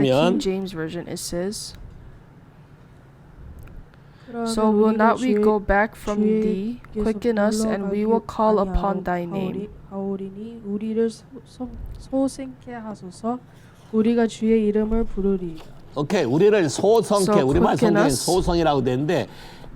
보시면 King James version it says, 그러면 So will 우리가 not we 주의- go back from 주의 thee?께서 Quicken us, and we will call upon thy name. 하오리니 우리를 소생케 하소서. 우리가 주의 이름을 부르리이다. 오케이 우리를 소성케 So 우리말 quicken 성경에 us. 소성이라고 되는데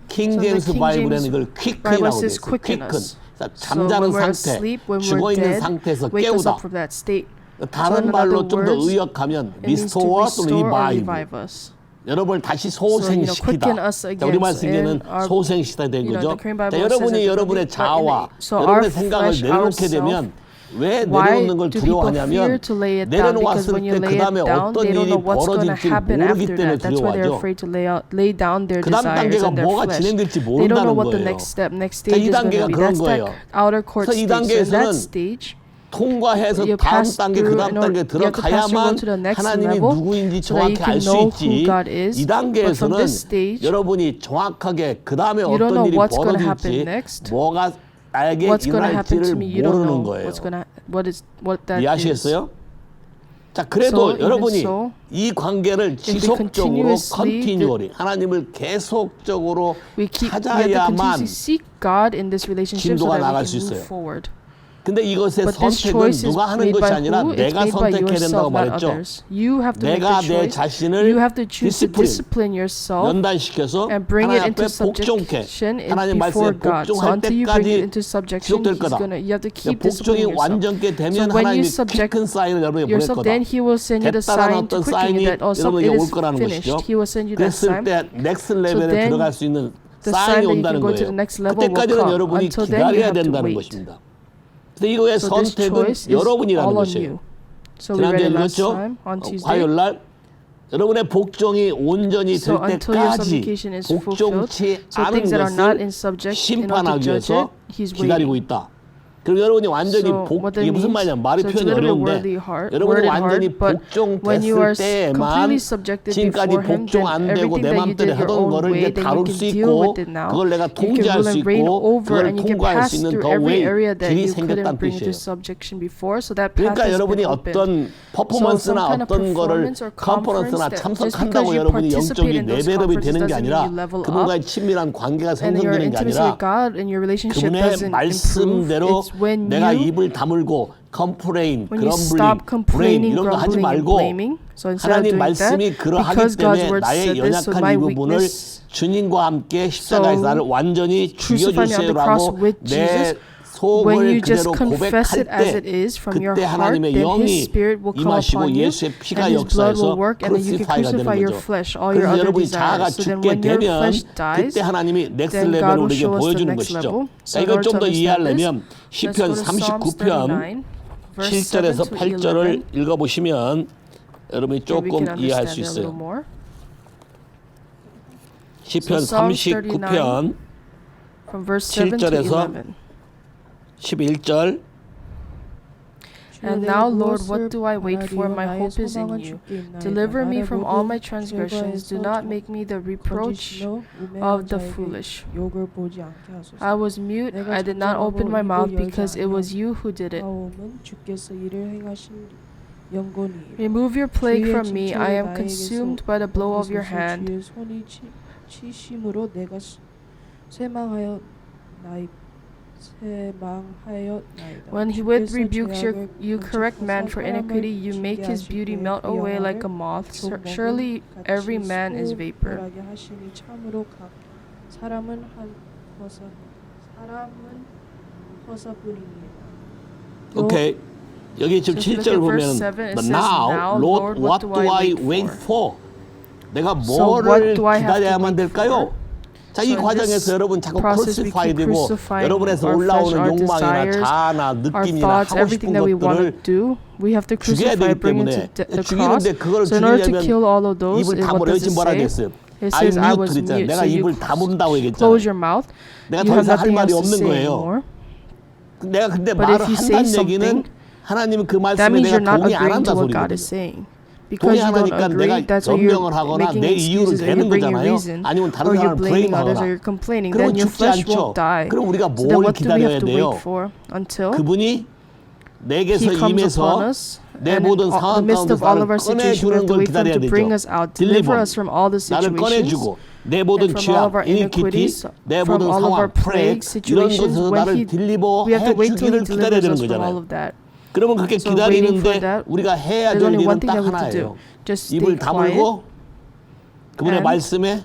킹 제임스 King 바이블에는 James 이걸 quick이라고 Bible 돼 says 있어요. quicken quicken. us. 그러니까 So 잠자는 when we're 상태, asleep, when 죽어 we're 있는 dead, 상태에서 wake us 깨우다. up from that state. 다른 So in 말로 other 좀 더 words, 의역하면 It means to restore 또는 restore or revive. revive us. 여러분을 다시 quicken 소생시키다. us 자, again. 우리 말씀에는 So in our- 소생시키다 된 you know, 거죠. the Korean 자, Bible 여러분이 says that 여러분의 but 자아와 so 여러분의 our 생각을 flesh, 내려놓게 ourself, 되면 왜 Why 내려놓는 걸 do people 두려워하냐면 fear to lay it down? Because 내려놓았을 when you 때 그 lay 다음에 it down, 어떤 they don't 일이 know what's going to 벌어질지 happen 모르기 after 때문에 that. That's why they're 두려워하죠. afraid to lay down their 그 다음 desires 단계가 and their 뭐가 flesh. 진행될지 They don't know 모른다는 what the 거예요. next step, next 자, 이 stage is going 단계가 to be. 그런 That's 거예요. that outer court 그래서 이 stage. So in that 단계에서는 stage, 통과해서 you 다음 pass 단계 그 through 다음 in order- 단계 you have to pass through 들어가야만 to the next 하나님이 level 누구인지 so that you 정확히 can 알 수 know 있지. who God is. 이 But from 단계에서는 this stage, 여러분이 정확하게 그 다음에 you don't 어떤 know 일이 what's going to 벌어질지 happen next. 뭐가 나에게 what's going to happen to 일어날지를 me, you don't 모르는 know 거예요. what that is. 이해하시겠어요? 자, 그래도 So, 여러분이 even so, 이 관계를 지속적으로 continuously 컨티뉴얼이 하나님을 계속적으로 We have to 찾아야만 continuously seek God in this relationship so 진도가 that 나갈 we 수 can move 있어요. forward. 근데 이것의 But this 선택은 choice is 누가 하는 made 것이 by 아니라 who? It's 내가 made by 선택해야 된다고 yourself, not 말했죠. others. You have to make 내가 the 내 choice. 자신을 You have to choose to 디시플린, discipline yourself 연단시켜서 and bring it 하나님 into 앞에 복종케 subjection 하나님 before 말씀에 God. So 복종할 until you bring it 때까지 into subjection, 지속될 거다. you have to keep 복종이 disciplining yourself. 완전케 되면 So when you 하나님이 subject 큰 사인을 여러분에게 보낼 yourself, 거다. then He will send you the 됐다라는 sign to 어떤 quicken 사인이 you that also it 여러분에게 올 is 거라는 finished. 것이죠. He will send you that 그랬을 sign. 때 넥스트 레벨에 then 들어갈 수 있는 the 사인이 sign that you 온다는 can go to 거예요. the next level will 그때까지는 come. 여러분이 Until then, you 기다려야 have to 된다는 wait. 것입니다. 근데 이거의 So this 선택은 choice is 여러분이라는 all on 것이에요. you. So we read 지난주에 it last 읽었죠? time on Tuesday. 화요일 날 여러분의 복종이 온전히 될 So until your 때까지 supplication is fulfilled, 복종치 so 않은 things that are not 것을 in subject in order to 심판하기 judge 위해서 it, He's 기다리고 waiting. 있다. 그리고 여러분이 완전히 So what that 이게 무슨 means? 말이냐 말이 So it's a 표현이 little bit 어려운데 wordly 여러분이 worded 완전히 hard, but when you are 복종됐을 때만 completely subjected 지금까지 before Him, 복종 then 안 되고 everything 내 that you 맘대로 did your 하던 own 거를 way, 이제 then you 다룰 can 수 deal 있고 with it now. 그걸 내가 You can 통제할 rule 수 and reign 있고 over, 그걸 and you can 통과할 pass 수 있는 through 더 every 웨이 area that 길이 you couldn't 생겼다는 bring into 뜻이에요. subjection before. So that path 그러니까 has been 여러분이 opened. 어떤 퍼포먼스나 So some kind of 어떤 거를 performance or conference 컨퍼런스나 that just 참석한다고 because you 여러분이 participate 영적인 in those 레벨업이 되는 게 conferences 아니라 doesn't mean you level 그분과의 친밀한 관계가 and your 생성되는 게 intimacy 아니라 with God and your relationship 그분의 doesn't improve. 말씀대로 It's when 내가 you 입을 다물고 컴플레인, when you 그럼블링, stop 브레인 complaining, 이런 거 하지 grumbling, and 말고 blaming. So instead of 하나님 doing that, 말씀이 그러하기 because God's 때문에 word 나의 said this, so 연약한 my 이 부분을 weakness, 주님과 함께 십자가에서 so 나를 완전히 crucify me on the cross 죽여주세요라고 with 내 Jesus. 속을 When you just 그대로 confess 고백할 it as 때 it is from your 그때 heart, 하나님의 then 영이 His Spirit will come 임하시고 upon you, 예수의 피가 and His blood 역사해서 will work, and then you can 크루시파이가 되는 crucify your 거죠. flesh, all your 그래서 other 여러분이 자아가 desires. So then 죽게 when your 되면 flesh dies, 그때 하나님이 넥스트 then 레벨을 God will 우리에게 show us the 보여주는 next 것이죠. level. 자, So in 이걸 order 좀 to 더 understand 이해하려면 this, 시편 let's go to Psalms 39편 39, verse 7 7절에서 to 8절을 11. 읽어보시면 여러분이 Then we 조금 can 이해할 수 understand it a little 있어요. more. 시편 So Psalms 39편 From verse 7 to 7절에서 11. 11절 And now, Lord, what do I wait for? My hope is in you. Deliver me from all my transgressions. Do not make me the reproach of the foolish. I was mute. I did not open my mouth because it was you who did it. Remove your plague from me. I am consumed by the blow of your hand. When he with rebukes you correct man for iniquity, you make his beauty melt away like a moth. Surely every man is vapor. 오케이. 여기 지금 So if you 7절 look at 보면 verse 7, it But says, now, Now, Lord, what do I wait for? 내가 뭐를 do I have to 기다려야만 wait 될까요? 자, 이 So in 과정에서 this 여러분 자꾸 process, we 크루시파이 keep 되고 crucifying 여러분에서 our 올라오는 flesh, our 욕망이나 desires, 자아나 our 느낌이나 thoughts, 하고 everything 싶은 that we want to 것들을 do, we have to 죽여야 crucify, 되기 bring it 때문에 to the cross. 죽이는데 그걸 So in order to 죽이려면 kill all of those, 입을 what 다물어 does 지금 it 뭐라 say? 그랬어요? It I says I mute was 그랬잖아요. mute. 내가 So you 입을 다문다고 얘기했잖아요. close your mouth. 내가 You 더 have 이상 할 nothing 말이 else to 없는 say 거예요. anymore. 내가 근데 But 말을 if you say 한다는 얘기는 something, 하나님은 그 That 말씀에 means you're 내가 not 동의 안 agreeing to 한다 what God 소리거든요. is saying. Because you don't 동의하니까 agree, 내가 that's why you're 변명을 하거나 making 내 이유를 excuses, or you're 대는 bringing 거잖아요. reason, 아니면 다른 or you're 사람을 blaming others, 블레임하거나. or you're complaining. 그럼 Then your 죽지 flesh 않죠. won't die. 그럼 우리가 So then 뭘 what do we 기다려야 have to 돼요? wait for? Until 그분이 내게서 He comes 임해서 upon us, 내 and 모든 in the 상황 midst of all 가운데서 of our 나를 situations, we have 꺼내주는 to 걸 wait for Him 기다려야 to bring 되죠. us out, deliver 딜리버 us from all the 나를 situations, 꺼내주고 내 모든 and from all of 죄악, our 이니퀴티, iniquities, 내 from 모든 all of our 상황, 프레이 plagues, 이런 situations. 것에서 When 나를 we have to 딜리버해 wait till He 주기를 기다려야 delivers 되는 us from all 거잖아요. of that. 그러면 그렇게 So waiting for 기다리는데 that, 우리가 해야 there's 될 only one 일은 thing 딱 that we have to do. 하나예요. Just stay 입을 quiet 다물고 그분의 and 말씀에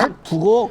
heart 딱 두고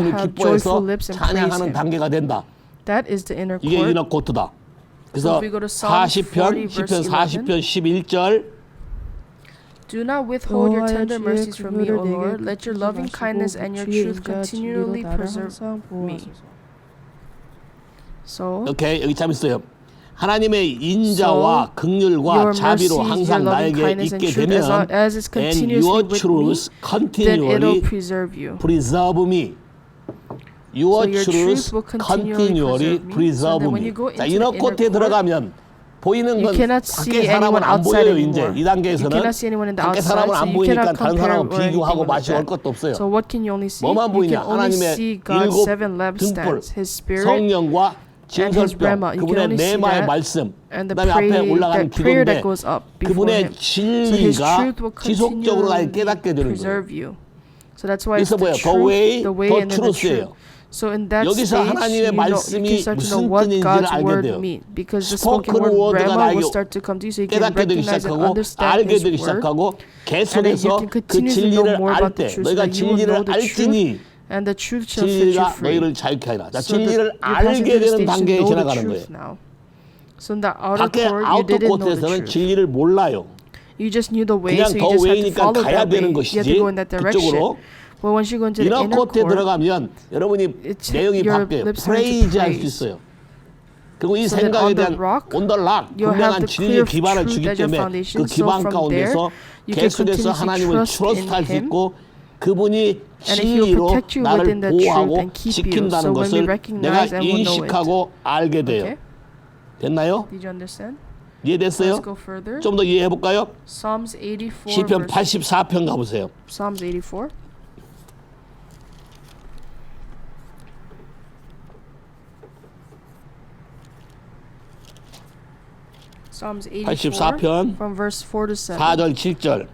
하나님을 have 기뻐해서 joyful lips and praise 찬양하는 Him. 단계가 된다. That is the inner 이게 court. 이너 코트다. 그래서 So if we go to Psalm 40 40편, verse 10편 40편 11절 Do not withhold your 여호와여, tender 주의 mercies from me, O 긍휼을 Lord. 내게 Let your 끊지 loving 마시고 kindness and your 주의 truth 인자와 진리로 continually 나를 preserve 항상 me. 보호하소서. So 오케이 여기 참 있어요. 하나님의 인자와 긍휼과 your 자비로 mercy, 항상 your loving 나에게 kindness and 있게 truth 되면 as it's and continuously your with me, truth then it'll continually preserve you. preserve me. Your So your truth truth will continually continually preserve me. preserve So that when me. you go 자, into 이너 the 코트에 inner court, 들어가면 보이는 you 건 cannot 밖에 see 사람은 anyone 안 outside 보여요. 이제 anymore. 이 You 단계에서는 cannot see anyone in the 밖에 outside, 사람은 so 안 you 보이니까 cannot 다른 compare 사람하고 or anything 비교하고 like 마시고 할 that. 것도 없어요. So what can you only see? 뭐만 You 보이냐? can only 하나님의 see God's 일곱 seven 등불, lampstands, His Spirit, 성령과 and His 진설병, Rhema. You can 그분의 only see 내마의 that, 말씀, and the 그다음에 앞에 올라가는 that prayer 기도인데 that goes up before 그분의 Him. So His 진리가 truth will 지속적으로 나를 continually 깨닫게 되는 거예요. preserve you. So that's why it's 여기서 the 뭐예요? truth, the way, the and then the truth예요. truth. So in that 여기서 stage, 하나님의 you 말씀이 can start to know 무슨 what 뜻인지를 God's 알게 word 돼요. means, because the spoken 스포큰 word 워드가 Rhema 나에게 will start to come to you, so you can 깨닫게 되기 recognize and 시작하고 understand 알게 His 되기 word, 시작하고 and then you 계속해서 can 그 continuously know 진리를 more 알 about the 때 truth, 너희가 so that you will 진리를 know the truth, 알지니 and the truth shall set you 진리가 free. 너희를 자유케 하리라. 자, So 진리를 you're passing 알게 through the 되는 stage to 단계에 know the 지나가는 거예요. truth now. So in the outer 밖에 court, you 아우터 didn't know the 코트에서는 truth. 진리를 몰라요. You just knew the way, 그냥 so 더 you just had to 웨이니까 follow 가야 that way. 되는 You had to 것이지 go in that direction. 그쪽으로. But once you go into the 이너 inner 코트에 court, 들어가면 여러분이 it's 내용이 your 바뀌어요. lips turn to 프레이즈 할 수 praise. 있어요. 그리고 이 So that 생각에 on the 대한 rock, 온더락 you'll have 분명한 the 진리의 clear 기반을 truth 주기 as your 때문에 foundation. 그 So 기반 from 가운데서 there, you can 계속해서 continuously 하나님을 trust in 트러스트할 수 Him. 있고 그분이 And if He will 진리로 protect you 나를 within the truth 보호하고 and keep you, 지킨다는 so when we 것을 내가 recognize and will know it. 인식하고 알게 돼요. Okay? 됐나요? Did you understand? 이해됐어요? Let's go further. 좀 더 이해해 볼까요? Psalms 84. 시편 verse- 84편 가보세요. Psalms 84. Psalms 84 84편 from verse 4 to 7. 4절 7절.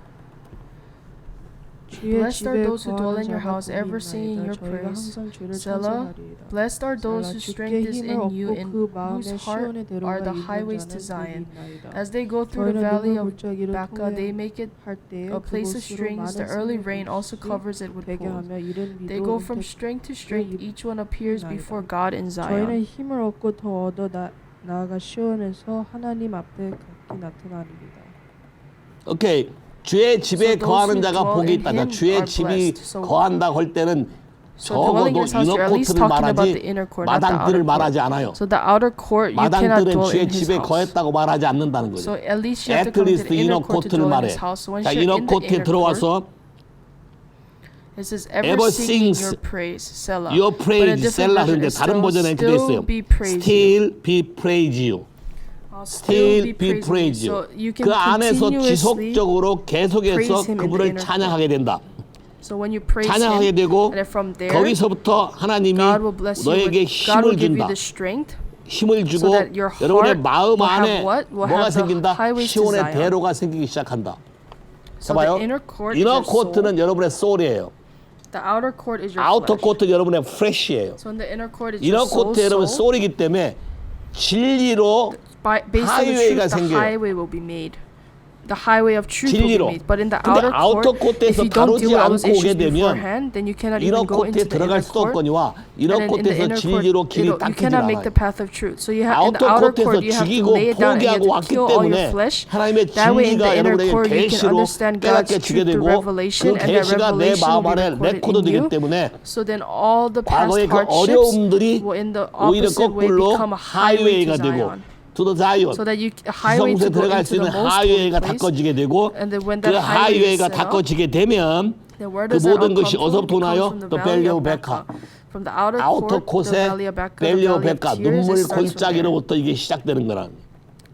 주의 Blessed are 집에 those who dwell 거하는 in your 자가 house, 복이 ever singing 있나이다. your 저희가 praise. 항상 주를 Selah. 찬송하리이다. Blessed are those 셀라, whose 주께 strength is 힘을 in 얻고 you, in 그 마음에 whose heart 시온의 are 대로가 the 있는 highways to 자는 Zion. 복이 있나이다. As they go through the 저희는 valley 눈물 of 골짜기를 Baca, they make it 할 때에 a place of 그곳으로 streams. The 많은 early 생명이 rain also 있으시 covers it with 되게 pools. 하며 이른 They 비도 go from 은퇴 strength to strength. Each one appears 나이다. before God in 저희는 Zion. 힘을 얻고 더 얻어 나아가 시온에서 하나님 앞에 각기 나타나리이다. 오케이. 주의 집에 So those 거하는 who 자가 dwell 복이 in 있다. him 주의 are 집이 blessed. So- 거한다고 할 때는 So dwelling 적어도 in His house, 이너 you're at least 코트를 talking about the 말하지 inner court, not the outer 마당들을 court. 말하지 않아요. So the outer court, you cannot 마당들은 dwell 주의 in His 집에 house. 거했다고 말하지 않는다는 So 거죠. at least you have At to come to least the inner 이너 court to 코트를 dwell in 말해. His house. So once 자, you're 이너 in the 코트에 inner court, 들어와서 it says ever ever singing sings your praise, Selah. your But a praise different 셀라 version 하는데 is 다른 버전에 이렇게 돼 still 있어요. be praise you. Still be praise you. I'll Still be praising praise you. you. So you can 그 안에서 continuously. 지속적으로 계속해서 praise him in the 그분을 inner 찬양하게 된다. So when you praise 찬양하게 Him, 되고 and then from there, 거기서부터 하나님이 God will bless you. 너에게 God 힘을 will give you 준다. the strength. 힘을 주고 So that your 여러분의 heart 마음 will have 안에 what? Will 뭐가 have the 생긴다? highways to 시온의 Zion. 대로가 생기기 시작한다. So 봐요. the inner court 이너 is your soul. 코트는 여러분의 소울이에요. The outer court is your 아우터 flesh. 코트는 여러분의 플래시예요. So in the inner court is 이너 your soul. 코트 여러분 소울이기 때문에 진리로 Based on the 하이웨이가 truth, the 생겨요. highway will be made. The highway of truth will 진리로. be made. But in the 근데 outer 아우터 court, if 코트에서 you don't 다루지 deal with all those 않고 오게 issues 되면 beforehand, then you cannot 이너 even go 코트에 into the 들어갈 inner 수도 court. 없거니와 이너 And then in the 코트에서 inner 진리로 court, 길이 you 닦이지 cannot make the 않아요. path of truth. So you have in the 아우터 outer 코트에서 court, you have to 죽이고 lay it down and you have 포기하고 to 왔기 kill all your 때문에 flesh. 하나님의 That way in 진리가 the inner 여러분에게 court, you can 계시로 understand God's 깨닫게 주게 truth through 되고 그 revelation, and that 계시가 내 revelation 마음 will be 안에 recorded 레코드 in 되기 you. 때문에 So then all the past 과거의 그 hardships 어려움들이 will in the 오히려 opposite way 거꾸로 become a highway 하이웨이가 to 되고 Zion. to the Zion So that you highway 지성소에 to go 들어갈 수 into 있는 the most holy 하이웨이가 place. 닦아지게 되고 And then when 그 that highway is 하이웨이가 set up, 닦아지게 되면 then where 그 does that all 모든 come 것이 from? 어디서부터 It comes 나요? from the 또 valley 벨리오 of 베카 Becca. From the outer 아우터 court, the 콧에 valley of Becca, the 벨리오 valley of 베카 tears, 눈물 it starts from there. 골짜기로부터 이게 시작되는 거라는 거예요.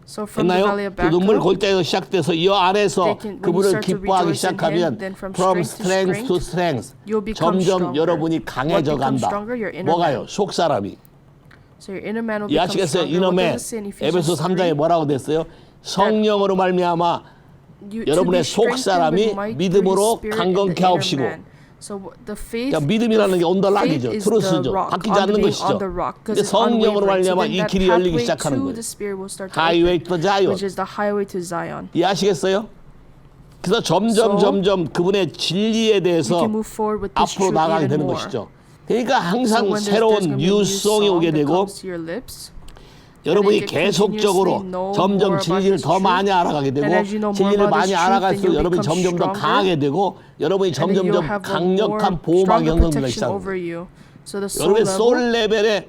So from the 됐나요? valley of 그 눈물 Becca, 골짜기에서 시작돼서 이 안에서 They can- when you 그분을 start to 기뻐하기 rejoice in 시작하면 him, then from from strength strength to to strength you'll become 점점 stronger. 여러분이 What 강해져 becomes 간다. stronger? Your inner 뭐가요? man. 속 사람이. So your inner man will become 이해하시겠어요? stronger. 이너맨. What does it say in Ephesians 에베소 3장에 3? 뭐라고 됐어요? 성령으로 말미암아 여러분의 속 사람이 믿음으로 강건케 하옵시고. So the faith, 자, 믿음이라는 게 on the rock이죠. faith is 트루스죠. the rock, 바뀌지 on 않는 being 것이죠. on the rock, 'cause 근데 it's 성령으로 unwavering. So 말미암아 then 이 that 길이 열리기 pathway 시작하는 to 거예요. the Spirit will start to 하이웨이 open, 투 자이온. which is the highway to Zion. 이해하시겠어요? 그래서 점점 그분의 진리에 You 대해서 can move forward with this 앞으로 truth 나가게 even 되는 more. 것이죠. 그러니까 So 항상 when there's 새로운 gonna be a new 뉴송이 song 오게 that 되고 comes to your lips, 여러분이 and as you 계속적으로 continuously know 점점 more about 진리를 His 더 truth, 많이 알아가게 되고 and as you know more 진리를 about 많이 His truth, 알아갈수록 then you'll 여러분이 become 점점 더 stronger, 강하게 되고 여러분이 and then you'll 점점 have a 강력한 more 보호막이 stronger 형성되기 protection 시작합니다. over you. So the soul 여러분의 level, 소울 레벨에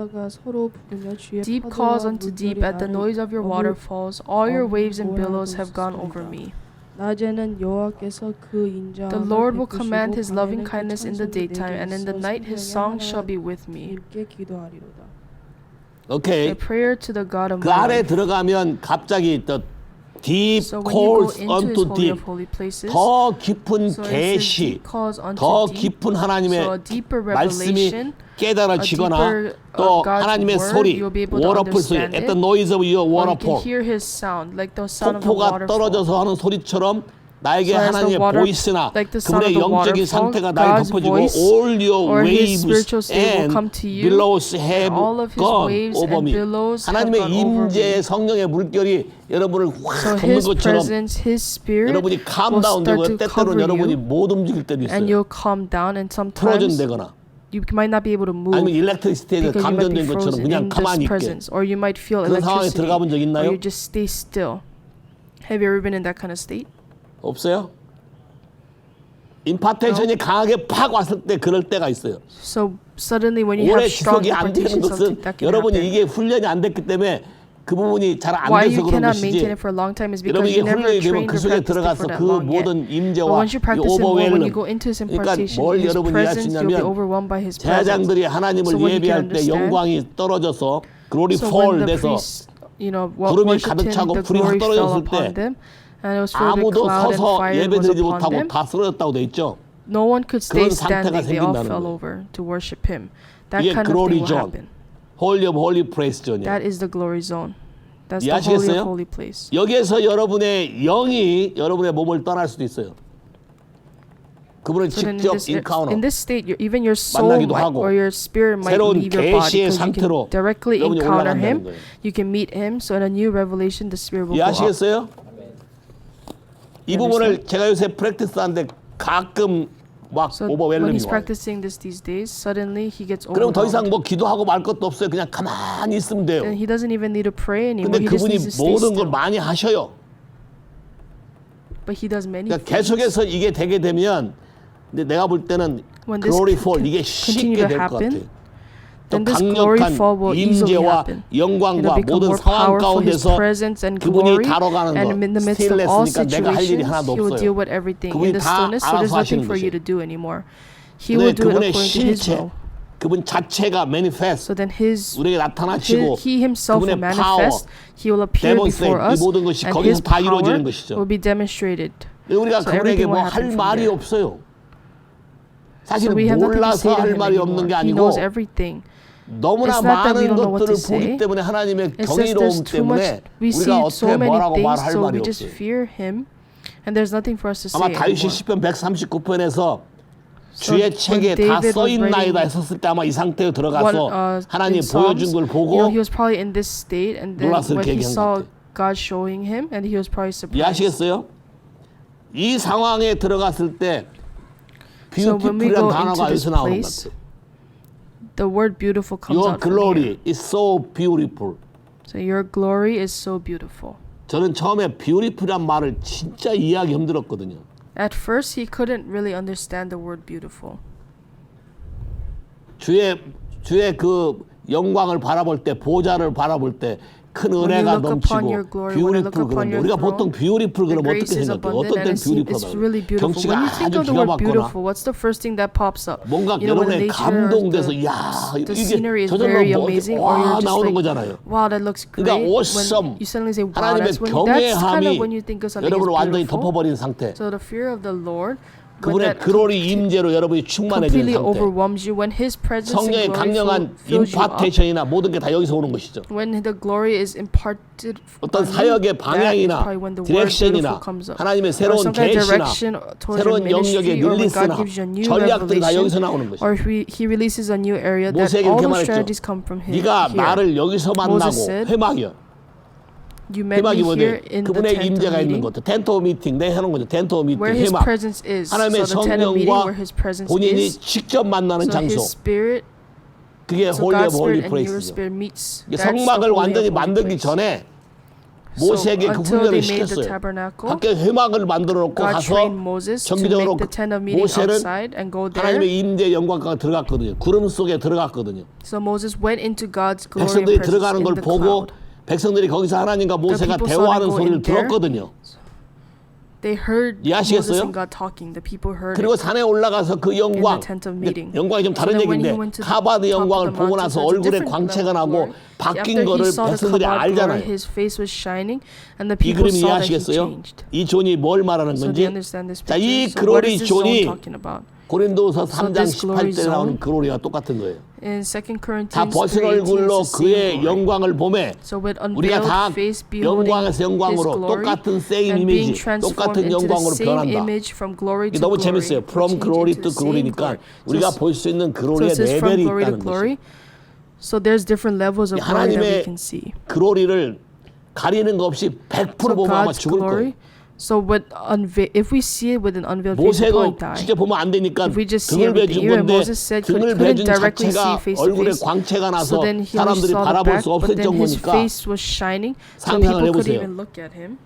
바다가 서로 부르며 주의 Deep 파도와 calls unto deep 물결이 at the 나를 noise of your 어물- waterfalls. All your waves and 어물보라 billows have gone over 하도록 me. 낮에는 여호와께서 그 인자함을 The Lord will 베푸시고 command His loving 밤에는 그 kindness in the 찬송이 daytime, and in the 내게 night His 있어 song shall be with me. 하나님께 기도하리로다. 오케이. A prayer to the God of 그 my 안에 life. 들어가면 갑자기 또 deep So when you go calls into His unto holy deep, of holy places, 더 깊은 so it says 계시, deep calls unto 더 deep. 깊은 하나님의 So a deeper 말씀이 revelation, 깨달아지거나 a deeper 또 of God's 하나님의 word, 소리, you'll be able to 워터풀 소리, understand at the it. noise of your or you can waterfall, hear His sound, like the sound of the 폭포가 waterfall. 떨어져서 하는 소리처럼 나에게 So as the 하나님의 water, 보이스나 like the sound 그분의 of the 영적인 waterfall, 상태가 나에 God's 덮어지고 voice all your or His waves spiritual state will and come to you, billows have and all of His gone waves over and me. billows have 하나님의 gone over 임재의 me. 성령의 물결이 여러분을 So 확 덮는 His 것처럼 presence, His Spirit 여러분이 will 캄다운 되고 start to 때때로는 cover 여러분이 you, 못 움직일 때도 and 있어요. you'll calm down, and sometimes 프로즌되거나 you might not be able to move 아니면 일렉트리시티에 because you might be 감전된 것처럼 frozen 그냥 in 가만히 this 있게. presence, or you might feel 그런 상황에 electricity, 들어가 본 적 or 있나요? you just stay still. Have you ever been in that kind of state? 없어요? 임파테이션이 강하게 팍 왔을 때 그럴 때가 있어요. So suddenly when you 오래 have strong 지속이 안 되는 impartation, 것은 something that can 여러분이 happen. 이게 훈련이 안 됐기 때문에 그 부분이 잘 안 Why 돼서 you 그런 cannot maintain 것이지. it for a long time is because 여러분 이게 you never 훈련이 되면 trained 그 or 속에 practiced it 들어가서 for that 그 long yet. 모든 But 임재와 once you practice it more, when you go into His 그러니까 impartation, 뭘 His 여러분이 presence, you'll be 이해하시냐면 overwhelmed by His presence. 제사장들이 하나님을 So what you 예배할 can 때 understand, 영광이 떨어져서 glory So fall when the 돼서 priests, 구름이 worshipped 가득 Him, 차고 the 불이 확 glory fell 떨어졌을 upon 때 them, and it was filled with 아무도 cloud and 서서 fire was 예배드리지 upon 못하고 them. 다 쓰러졌다고 돼 있죠. No one could stay 그런 상태가 standing; they all 생긴다는 fell 거예요. over to worship Him. That 이게 kind of glory thing will zone, happen. holy of holy place 존이에요. That is the glory zone. That's the holy 이해하시겠어요? of holy place. 여기에서 여러분의 영이 여러분의 몸을 떠날 수도 있어요. 그분을 So then 직접 in 인카우너 this state, even your soul 만나기도 might, 하고 or your spirit might 새로운 leave your body 계시의 because you 상태로 can directly 여러분이 encounter 올라간다는 Him. 거예요. You can meet Him. So in a new revelation, the spirit will go up. 이해하시겠어요? 이 부분을 제가 요새 프랙티스하는데 가끔 막 So when 오버웰럼이 he's 와요. practicing this these days, suddenly he gets 그럼 더 이상 overwhelmed. 뭐 기도하고 말 것도 없어요. 그냥 가만히 있으면 돼요. And he doesn't even need to pray anymore. 근데 He just 그분이 needs to stay 모든 걸 still. 많이 하셔요. But he does many 그러니까 things. 계속해서 이게 되게 되면 근데 내가 볼 때는 When this glory fall 이게 continue 쉽게 to 될 것 happen, 같아요. 또 then this glory fall will 강력한 easily 임재와 happen. 영광과 It'll become 모든 more 상황 powerful. His 가운데서 presence and 그분이 glory, 다뤄가는 and in the midst of all 스틸레스니까 내가 할 일이 situations, 하나도 he will deal 없어요. with everything. 그분이 In the 다 stillness, so there's 알아서 하시는 nothing for you 것이에요. to do anymore. He 근데 will do it 그분의 according to His 실체, will. 그분 자체가 manifest, So then His 우리에게 나타나시고 He Himself will 그분의 파워, manifest. He will appear demonstrate, before 이 us, 모든 것이 and 거기서 His 다 power 이루어지는 것이죠. will be demonstrated. 우리가 So 그분에게 everything will 뭐 할 happen from 말이 there. 없어요. So 사실은 we have nothing to say 몰라서 to 할 Him 말이 없는 게 anymore. He 아니고 knows everything. 너무나 It's not that we 많은 don't know what to 것들을 say. 보기 때문에 하나님의 It's just there's 경이로움 too much. 때문에 We see 우리가 so 어떻게 many 뭐라고 things, 말할 so 말이 we just 없어요. fear Him, and there's nothing for us to 아마 say 다윗이 anymore. 시편 139편에서 So 주의 when 책에 다 David was 써있나이다 writing 했었을 때 아마 이 상태에 one, 들어가서 하나님 in Psalms, 보여준 걸 보고 you know, he was probably in this state, and then 놀랐을 when he 계기한 것 saw 같아요. God showing him, and he was probably surprised. 이해하시겠어요? 이 상황에 들어갔을 때 So when we 뷰티풀이라는 go 단어가 into this 여기서 나오는 것 place, 같아요. the word beautiful comes Your out from here. glory is so beautiful. So your glory is so beautiful. 저는 처음에 beautiful이란 말을 진짜 이해하기 힘들었거든요. At first, he couldn't really understand the word beautiful. 주의 그 영광을 바라볼 때 보좌를 바라볼 때 큰 When you 은혜가 look upon 넘치고 your glory, when I look beautiful upon 그런데 your 우리가 throne, 보통 beautiful the 그러면 grace 어떻게 is 생각해요? abundant, 어떤 and 때는 it's beautiful하다고 really beautiful. 경치가 When you think 아주 of the 기가 word 막거나 beautiful, what's the first thing that pops up? 뭔가 You know, when the 여러분의 nature, 감동돼서 the 야 scenery 이게 is 저절로 very 뭐 amazing, or 와 you're just 나오는 like, 거잖아요. wow, that looks great. 그러니까 awesome. When you suddenly say, wow, 하나님의 that's kind of 경외함이 when you think of something is 여러분을 완전히 beautiful. 덮어버린 상태. So the fear of the Lord, when 그분의 that 그로리 임재로 여러분이 충만해지는 completely 상태. overwhelms you, when His presence and 성령의 glory 강력한 fills you up, 임파테이션이나 모든 게 다 여기서 오는 것이죠. when the glory is imparted 어떤 on you, 사역의 that is 방향이나 probably when the word 디렉션이나 beautiful comes up. 하나님의 Or 새로운 some kind of 계시나 direction towards your 새로운 영역의 ministry, or when 릴리스나 God gives you a new 전략들이 다 여기서 revelation, 나오는 것이죠. or He releases a new area, that 모세에게 all 이렇게 those 말했죠. strategies come from Him. 네가 Here. 나를 여기서 만나고 said, 회막이요. You met 회막이 me 뭐냐? here in the 그분의 tent of 임재가 있는 meeting, 것도 텐트 오브 미팅 내 해놓은 거죠. 텐트 오브 미팅 where His 회막. presence is. 하나님의 So the tent of meeting, where 성령과 His presence 본인이 is. 직접 만나는 So 장소. His Spirit, 그게 so 홀리 오브 God's 홀리 Spirit and your 플레이스죠. Spirit meets. 이게 That's the 성막을 holy 완전히 of holy 만들기 place. 전에 So 모세에게 그 until 훈련을 they made the 시켰어요. tabernacle, 밖에 회막을 만들어 놓고 God 가서 trained Moses to 정기적으로 make the tent of meeting 모세는 outside and go there. 하나님의 임재 영광과 들어갔거든요. 구름 속에 들어갔거든요. So Moses went into God's glory and 백성들이 presence 들어가는 in 걸 the 보고 cloud. 백성들이 거기서 하나님과 모세가 people saw them 대화하는 go 소리를 in there. 들었거든요. They heard Moses 이해하시겠어요? and God talking. The people heard 그리고 it 산에 올라가서 그 in 영광, the tent of meeting. 영광이 좀 다른 So then when he 얘기인데 went to the 카바드 top of 영광을 the 보고 mountain, 나서 so it's a 얼굴에 different 광채가 level of 나고 glory. 바뀐 After 거를 he saw the 백성들이 kabod glory, 알잖아요. his face was shining, and the 이 people 그림 saw that he 이해하시겠어요? changed. 이 존이 뭘 말하는 So 건지. they understand this 자, 이 picture. So what 글로리 is this zone 존이 talking about? 고린도서 So 3장 this glory 18절에 나오는 zone 글로리와 똑같은 거예요. In 2 Corinthians 다 벗은 3:18 얼굴로 is the 그의 same glory. 영광을 보매 So with 우리가 다 unveiled face beholding 영광에서 his 영광으로 glory 똑같은 same and being 이미지, transformed 똑같은 into the 영광으로 same 변한다. image from glory 이게 to 너무 glory. 재밌어요. We From change glory into to the same glory니까 glory. 우리가 So 볼 수 있는 it 글로리의 says from 레벨이 glory to 있다는 glory. 것이. So there's different levels of glory that we 하나님의 can see. 글로리를 가리는 거 없이 100% So 보면 아마 God's 죽을 glory. 거예요. So with if we see it with an unveiled face, we'll 모세도 probably die. 직접 보면 안 되니까 If we just see 등을 everything, 베준 even 건데 Moses said 등을 couldn't 베준 directly see 자체가 face to 얼굴에 face. 광채가 나서 So then he only 사람들이 saw the 바라볼 back, 수 없을 but then his 정도니까 face was shining, so 상상을 people couldn't 해보세요. even look at him.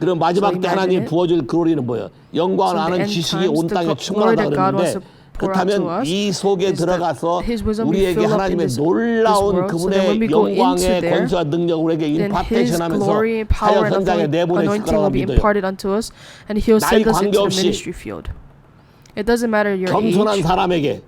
그럼 마지막 So 때 하나님 imagine it. 부어줄 글로리는 뭐예요? 영광을 So in the 아는 end 지식이 온 times, the 땅에 glory 충만하다 that God wants 그랬는데 to pour out to 그렇다면 us 이 속에 is that 들어가서 His wisdom will 우리에게 fill up in 하나님의 this 놀라운 world. So then when 그분의 we go into 영광의 there, 권세와 능력을 우리에게 then His 임파테이션하면서 glory, 사역 power, and 현장에 내보내실 anointing 거라고 will be 믿어요. imparted unto us, and He'll 나이 send us into the 관계없이 ministry field. It doesn't matter your 겸손한 age. 사람에게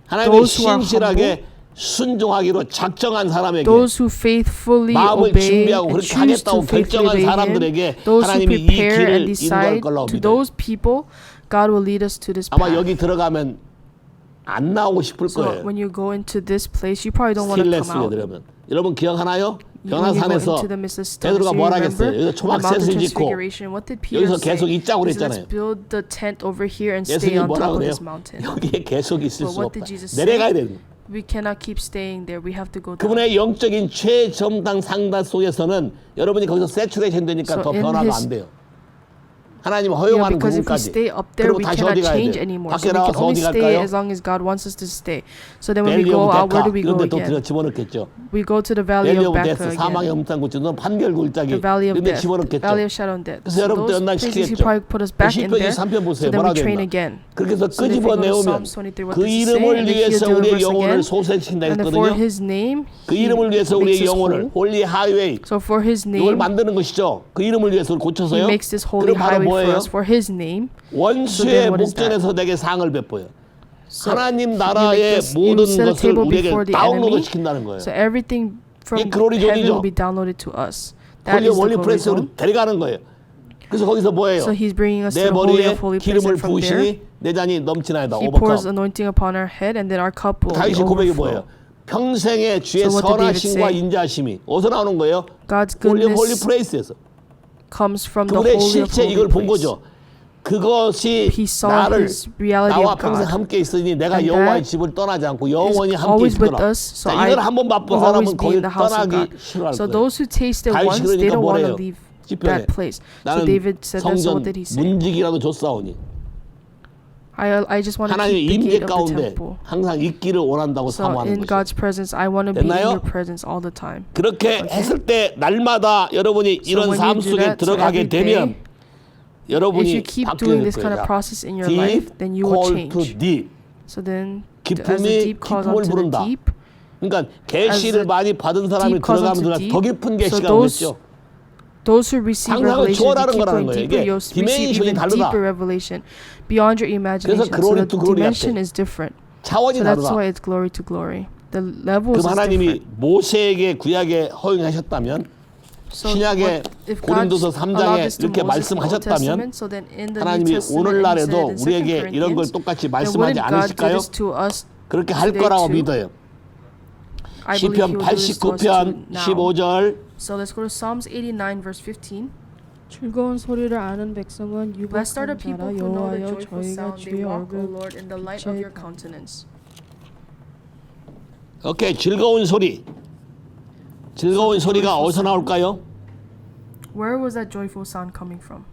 하나님의 Those who are 신실하게 순종하기로 작정한 사람에게 Those who faithfully 마음을 obey 준비하고 and 그렇게 choose 하겠다고 to faithfully 결정한 obey Him, 사람들에게 those who 하나님이 이 prepare 길을 and 인도할 decide 거라고 to 믿어요. those people, God will lead us to this 아마 path. 여기 들어가면 안 나오고 싶을 So 거예요. when you go into this place, you probably don't want to come 스틸레스에 out. 들어가면 여러분 기억하나요? When you go 변화산에서 into the midst of 베드로가 stillness, you 뭐라 remember 하겠어요? 여기서 the 초막 Mount of 셋을 짓고 Transfiguration. What did Peter 여기서 say? 계속 있자고 He said, 그랬잖아요. let's build the tent over here and stay 예수님이 on 뭐라 top of 그래요? this mountain. 여기에 계속 있을 But 수 what 없다. did Jesus 내려가야 say? 되는 거예요. We cannot keep staying there. We have to go down. 그분의 영적인 최정당 상단 속에서는 여러분이 거기서 세츄레이션 되니까 So 더 in 변화가 his- 안 돼요. 하나님 Yeah, 허용하는 because if we 부분까지. stay up there, 그리고 we 다시 cannot 어디 가야 change 돼요? anymore. 밖에 So we can 나와서 only 어디 stay 갈까요? as long as God wants us to stay. So then when we 밸리 go 오브 out, where 데카. do we go 그런데 또 again? 집어넣겠죠. We go to the valley 밸리 of 오브 데스 Baca 사망의 again. 음탕 고치는 판결 굴짝이. The valley of 근데 death, 집어넣겠죠. valley of shadow and death. 그래서 So 여러분도 those 연락시키겠죠. places He probably put us back in 시편 there. 23편 So 보세요. then 뭐라 we train 되나? again. 그렇게 해서 So if we go to 끄집어내오면 Psalms 23, what 그 does He say? 이름을 And then He'll 위해서 deliver 우리의 us 영혼을 again. 소생시킨다 And then for 했거든요. His name, 그 He 이름을 위해서 makes 우리의 us 영혼을 whole. 홀리 하이웨이 So for His 이걸 name, 만드는 것이죠. 그 이름을 위해서 He 고쳐서요. makes this holy 그럼 바로 highway for 뭐예요? us. For His name. 원수의 what is that? 목전에서 내게 상을 베풀어요. So 하나님 you 나라의 make this, 모든 you set a 것을 table 우리에게 before the 다운로드 enemy. 시킨다는 거예요. So everything from 이 글로리 heaven 존이죠. will be downloaded to us. That 홀리 is the 원리 glory 프레스로 zone. 데려가는 거예요. 그래서 거기서 뭐예요? So He's bringing us to 내 the holy 머리에 of holy place, 기름을 and from there 부으시니 내 잔이 넘치나이다. He pours 오버컴. anointing upon our head, and then our cup will be 다윗의 고백이 뭐예요? overflow. 평생의 주의 So what did David 선하심과 say? 인자하심이 어디서 나오는 거예요? God's 홀리 goodness 프레스에서. comes from the 그분의 holy of 실제 holy 이걸 본 place. 거죠. 그것이 He saw 나를 His reality 나와 of 평생 God. 함께 있으니 내가 And 여호와의 that 집을 떠나지 않고 영원히 is 함께 always with 있거라. us, so 자, 이걸 I 한번 맛본 will always 사람은 be in 거기 the house of 떠나기 God. 싫어할 So 거예요. those who taste it 다윗이 once, they 그러니까 don't want 뭐래요? to leave 시편에 that place. So 나는 David said, that's 성전 what did he say? 문지기라도 줬사오니 I just want to 하나님의 keep the 임재 gate of the 가운데 temple. 항상 있기를 원한다고 So 사모하는 in 것이죠. God's presence, I want to be in 됐나요? your presence all the time. 그렇게 했을 때 날마다 여러분이 So 이런 when 삶 you do 속에 that, so 들어가게 every day, 되면 if 여러분이 you keep 바뀌게 doing 될 this kind of 거예요. process in your Deep life, then you will call change. to deep. So then, as 기쁨이 the deep calls 기쁨을 unto the 부른다. deep, 그러니까 계시를 As the 많이 받은 사람이 deep calls 들어가면 unto 들어가 deep, 더 깊은 so 계시가 those 오겠죠. those who receive 상상을 revelation, 초월하는 you keep 거라는 going 거예요. deeper, 이게 you'll receive 디멘션이 even 다르다. deeper revelation beyond your imagination. So glory the to glory dimension 같아. is different. 차원이 So that's 다르다. why it's glory to glory. The levels 그럼 is 하나님이 different. 모세에게 구약에 허용하셨다면 So 신약의 what, if God 고린도서 allowed 3장에 this to 이렇게 Moses in the Old 말씀하셨다면 Testament, so then in the New 하나님이 Testament, and he 오늘날에도 said in 2 우리에게 이런 걸 Corinthians, 똑같이 then 말씀하지 wouldn't God do 않으실까요? this to us 그렇게 할 today 거라고 too? 믿어요. I believe He 시편 will do this to us 89편 too now. 15절 So let's go to Psalms 89 verse 15. 즐거운 소리를 아는 백성은 Blessed are the 유복한 people 자라 who know the 여호와여 joyful 저희가 sound. They 주의 walk, O 얼굴 Lord, in the light of 빛에 your countenance. 오케이 즐거운 소리 즐거운 소리가 어디서 나올까요? Where was that joyful sound coming from?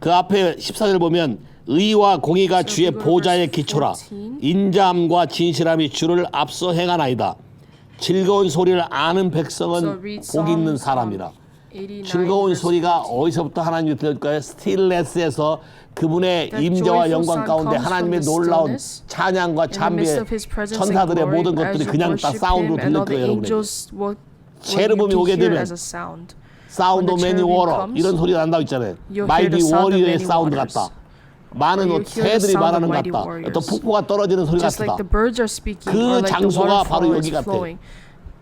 그 앞에 14절 보면 의와 공의가 So 주의 if we go to 보좌의 verse 기초라 14. 인자함과 진실함이 주를 앞서 행하나이다. 즐거운 소리를 아는 So 백성은 read 복 있는 Psalms 사람이라. 89 즐거운 verse 소리가 14. 어디서부터 하나님이 들릴까요? 스틸레스에서 그분의 That 임재와 joyful 영광 sound 가운데 comes 하나님의 from the 놀라운 stillness, 찬양과 In the midst 찬미의 of His presence and 천사들의 glory, 모든 as 것들이 you 그냥 다 worship 사운드로 Him, and 들릴 all the 거예요, 여러분에게. angels will 체르빔이 오게 hear 되면 as a sound. 사운드 When the 매니 cherubim 워러 comes, 이런 소리가 난다고 있잖아요. you'll hear 마이티 the sound of 워리어의 many 사운드 waters. 같다. 많은 Or you hear the 새들이 sound of 말하는 것 mighty 같다. warriors. 어떤 폭포가 떨어지는 소리 Just like 같다. the birds are speaking, 그 or like the 장소가 바로 waterfall 여기 is 같아요. flowing.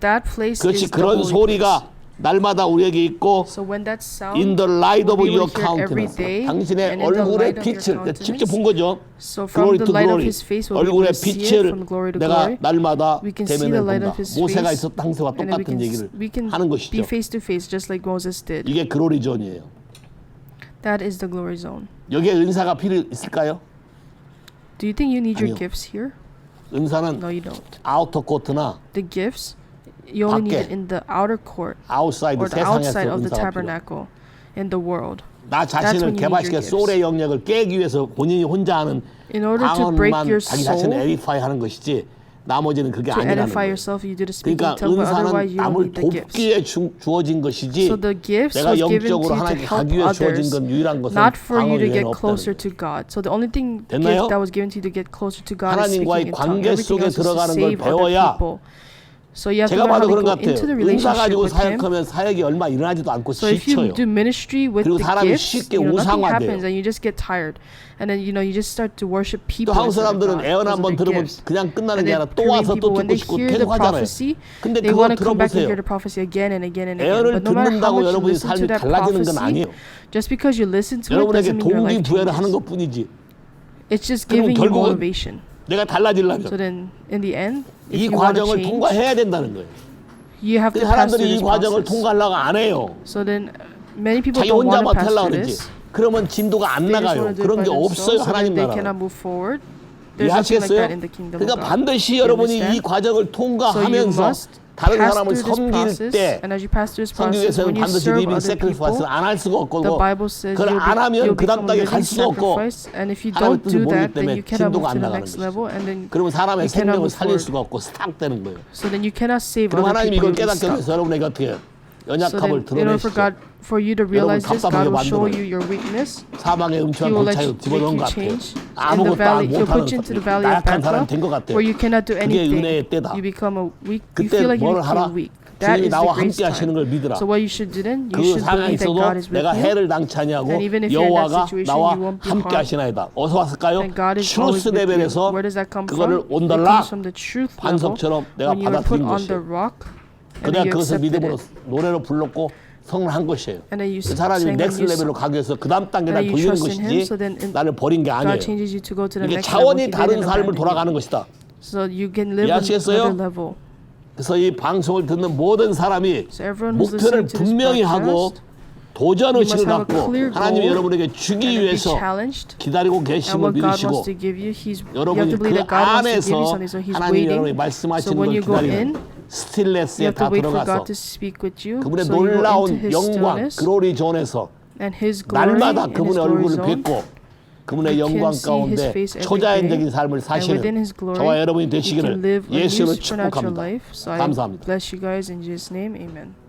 That place 그렇지 is the 그런 holy place. 소리가 날마다 우리에게 있고 So when that sound In the light of will be your able to hear every countenance day, 당신의 and in the 얼굴의 light of your 빛을 내가 직접 본 countenance, 거죠. so from Glory the to light of glory. his face we'll be able 얼굴의 to see it 빛을 from glory to 내가 glory. 날마다 We can see 대면을 the light 본다. of his 모세가 face, 있었던 당시와 and then 똑같은 얘기를 we can 하는 be 것이죠. face to face just like Moses did. 이게 글로리 존이에요. That is the glory zone. 여기에 은사가 필요 있을까요? Do you think you need your 아니요. gifts here? 은사는 No, you don't. 아우터 코트나 The gifts you only need 밖에, it in the outer court 아웃사이드 or the outside 세상에서 of the 은사가 필요. tabernacle in the world. 나 That's 자신을 when you need 개발시켜 your gifts. 소울의 영역을 깨기 위해서 본인이 혼자 하는 In order to break 방언만 your 자기 soul, 자신을 에디파이 하는 것이지 나머지는 그게 to 아니라는 edify 거예요. yourself, you do the speaking 그러니까 tongue, but otherwise 은사는 you don't 남을 need the gifts. 돕기에 주어진 것이지 So the gifts 내가 was given to 영적으로 you to 하나님께 help 가기 위해 주어진 others, 건 유일한 것은 not for you 방언 to 외에는 get 없다는 closer 거예요. to God. So the only thing 됐나요? gift that was given to you to get closer to God is 하나님과의 speaking in tongue. 관계 Everything 속에 else is to 들어가는 걸 save other 배워야 people. So you have to 제가 learn how 봐도 to 그런 go 것 같아요. into the 은사 relationship 가지고 with Him. 사역하면 사역이 얼마 일어나지도 않고 So if you 지쳐요. do ministry with 그리고 the 사람이 gifts, 쉽게 nothing 우상화돼요. happens, and you just get tired, and then you just start to worship 또 people 한국 instead of 사람들은 God 애언 because of 한번 their 들으면 gifts. 그냥 끝나는 And 게 then 아니라 또 Korean 와서 또 people, when 듣고 they 싶고 hear the 계속 하잖아요. prophecy, 근데 they 그거 want to come back and 들어보세요. hear the prophecy again and again and again. 애언을 But no matter how 듣는다고 much you 여러분이 listen to 삶이 that 달라지는 건 prophecy, 아니에요. just because you listen to it 여러분에게 doesn't mean your life 동기부여를 하는 changes. 것뿐이지. It's just 그럼 giving you 결국은 motivation. 내가 So 달라지려면 then, in the end, if 이 you want to 과정을 change, 통과해야 된다는 거예요. you have 근데 to pass 사람들이 through 이 this 과정을 process. 통과하려고 안 해요. So then, many people 자기 don't want 혼자만 to pass 하려고 through 그러지. this. 그러면 진도가 안 They just 나가요. want to do it 그런 by 게 없어요. themselves, so 하나님 then they 나라. cannot move forward. There's nothing like 이해하시겠어요? that in the kingdom of 그러니까 God. 반드시 You 여러분이 이 understand? 과정을 So you 통과하면서 must 다른 pass 사람을 through this 섬길 process, 때 and as you pass through this process, 성경에서는 when you 반드시 serve 리빙 other people, 세크리파이스를 안 할 수가 없고 the Bible says 그걸 안 하면 you'll 그 다음 become a 단계 갈 living 수도 없고 sacrifice, and if you 하나님의 don't 뜻을 do 모르기 that, then 때문에 you cannot 진도가 move 안 to the 나가는 next 것이죠. level, and then 그러면 사람의 you cannot 생명을 move 살릴 forward. 수가 없고 스탁되는 거예요. So then you cannot save 그럼 other 하나님이 people. 이걸 You'll be 깨닫게 stuck. 해서 여러분에게 어떻게 해요? So 연약함을 then, in order 드러내시죠. for you to realize this, 답답하게 God will show 만들어요. you your weakness. 사망의 He 음침한 will let 골짜기로 you 집어넣은 make 것 you 같아요. change in the 아무것도 valley. He'll 못하는 put you into the valley of 나약한 사람이 된 것 Baca, 같아요. where you cannot do 그게 anything. 은혜의 때다. You become a weak. You 그때 feel like you 뭘 하라? become weak. That 주님이 is the 나와 grace 함께 하시는 걸 time. 믿으라. So what you should do then, you 그 should 상황에 believe that 있어도 God is with 내가 you. 해를 당치 아니하고 And even if you're in that 여호와가 situation, 나와 you won't be 함께 harmed. 하시나이다. 어디서 왔을까요? And God is always 트루스 with you. 레벨에서 Where does that come 그거를 from? on the It rock comes from the truth level 반석처럼 내가 when you are put 받아들인 on the 것이에요. rock and 그냥 then you 그것을 accepted 믿음으로 it. 노래로 불렀고 성공한 것이에요. And then you 하나님이 sang a 넥스 new 레벨로 song. 가기 위해서 그 다음 단계 날 And you 돌리는 trust in Him, 것이지 so then 나를 버린 게 아니에요. God changes you to go to the 이게 next level. 차원이 He 다른 didn't 삶을 abandon 돌아가는 you. 것이다. So you can live 이해하시겠어요? another level. 그래서 이 방송을 듣는 모든 사람이 So everyone who's 목표를 listening to this 분명히 하고 podcast, 도전 you 의식을 must have a 갖고 clear 하나님이 goal 여러분에게 and 주기 then be 위해서 challenged. 기다리고 And 계심을 what God 믿으시고 wants to give you, you have to 여러분이 believe 그 that God wants to give you 안에서 something. So He's 하나님이 여러분이 waiting. So 말씀하시는 when 걸 you go 기다리는 in, you 스틸레스에 have to 다 wait for 들어가서 God to speak with you. 그분의 So you go into 놀라운 His 영광, stillness 글로리 존에서 and His glory 날마다 in His 그분의 glory 얼굴을 zone. 뵙고 그분의 You 영광 can see 가운데 His face every 초자연적인 day, 삶을 and within 사시는 His glory, 저와 여러분이 you can 되시기를 live a new 예수로 supernatural 축복합니다. life. So I 감사합니다. bless you guys in Jesus' name. Amen.